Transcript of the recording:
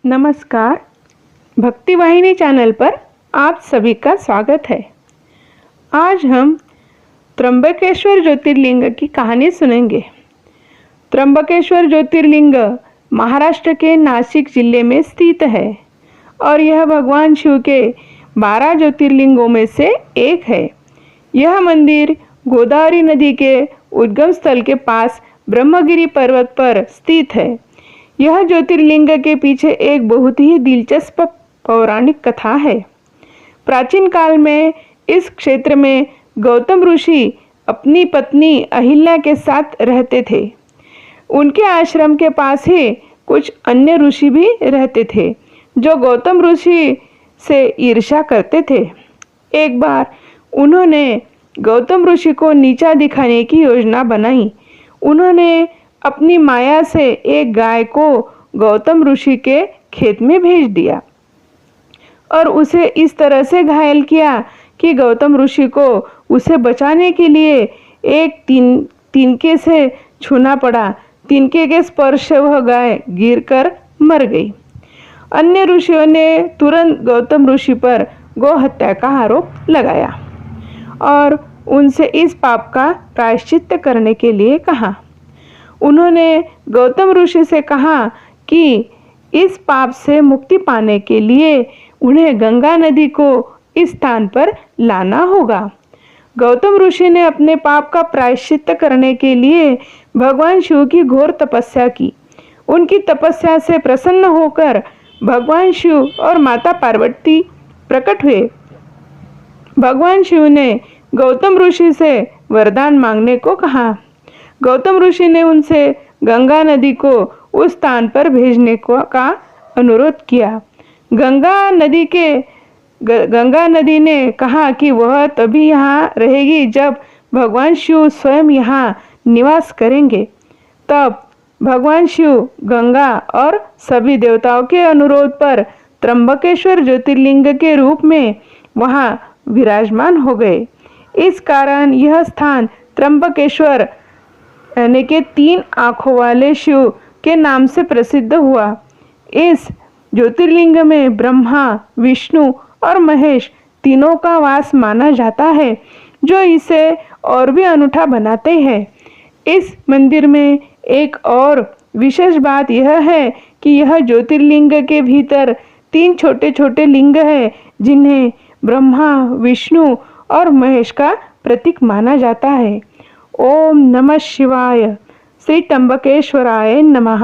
नमस्कार। भक्ति वाहिनी चैनल पर आप सभी का स्वागत है। आज हम त्र्यंबकेश्वर ज्योतिर्लिंग की कहानी सुनेंगे। त्र्यंबकेश्वर ज्योतिर्लिंग महाराष्ट्र के नासिक जिले में स्थित है और यह भगवान शिव के 12 ज्योतिर्लिंगों में से एक है। यह मंदिर गोदावरी नदी के उद्गम स्थल के पास ब्रह्मगिरी पर्वत पर स्थित है। यह ज्योतिर्लिंग के पीछे एक बहुत ही दिलचस्प पौराणिक कथा है। प्राचीन काल में इस क्षेत्र में गौतम ऋषि अपनी पत्नी अहिल्या के साथ रहते थे। उनके आश्रम के पास ही कुछ अन्य ऋषि भी रहते थे जो गौतम ऋषि से ईर्ष्या करते थे। एक बार उन्होंने गौतम ऋषि को नीचा दिखाने की योजना बनाई। उन्होंने अपनी माया से एक गाय को गौतम ऋषि के खेत में भेज दिया और उसे इस तरह से घायल किया कि गौतम ऋषि को उसे बचाने के लिए एक तिनके से छूना पड़ा। तिनके के स्पर्श से वह गाय गिरकर मर गई। अन्य ऋषियों ने तुरंत गौतम ऋषि पर गौ हत्या का आरोप लगाया और उनसे इस पाप का प्रायश्चित्त करने के लिए कहा। उन्होंने गौतम ऋषि से कहा कि इस पाप से मुक्ति पाने के लिए उन्हें गंगा नदी को इस स्थान पर लाना होगा। गौतम ऋषि ने अपने पाप का प्रायश्चित्त करने के लिए भगवान शिव की घोर तपस्या की। उनकी तपस्या से प्रसन्न होकर भगवान शिव और माता पार्वती प्रकट हुए। भगवान शिव ने गौतम ऋषि से वरदान मांगने को कहा। गौतम ऋषि ने उनसे गंगा नदी को उस स्थान पर भेजने का अनुरोध किया। गंगा नदी ने कहा कि वह तभी यहाँ रहेगी जब भगवान शिव स्वयं यहाँ निवास करेंगे। तब भगवान शिव गंगा और सभी देवताओं के अनुरोध पर त्र्यंबकेश्वर ज्योतिर्लिंग के रूप में वहाँ विराजमान हो गए। इस कारण यह स्थान त्र्यंबकेश्वर यानी के 3 आँखों वाले शिव के नाम से प्रसिद्ध हुआ। इस ज्योतिर्लिंग में ब्रह्मा, विष्णु और महेश तीनों का वास माना जाता है, जो इसे और भी अनूठा बनाते हैं। इस मंदिर में एक और विशेष बात यह है कि यह ज्योतिर्लिंग के भीतर 3 छोटे छोटे लिंग हैं, जिन्हें ब्रह्मा, विष्णु और महेश का प्रतीक माना जाता है। ओम नमः शिवाय। श्री त्र्यंबकेश्वराय नमः।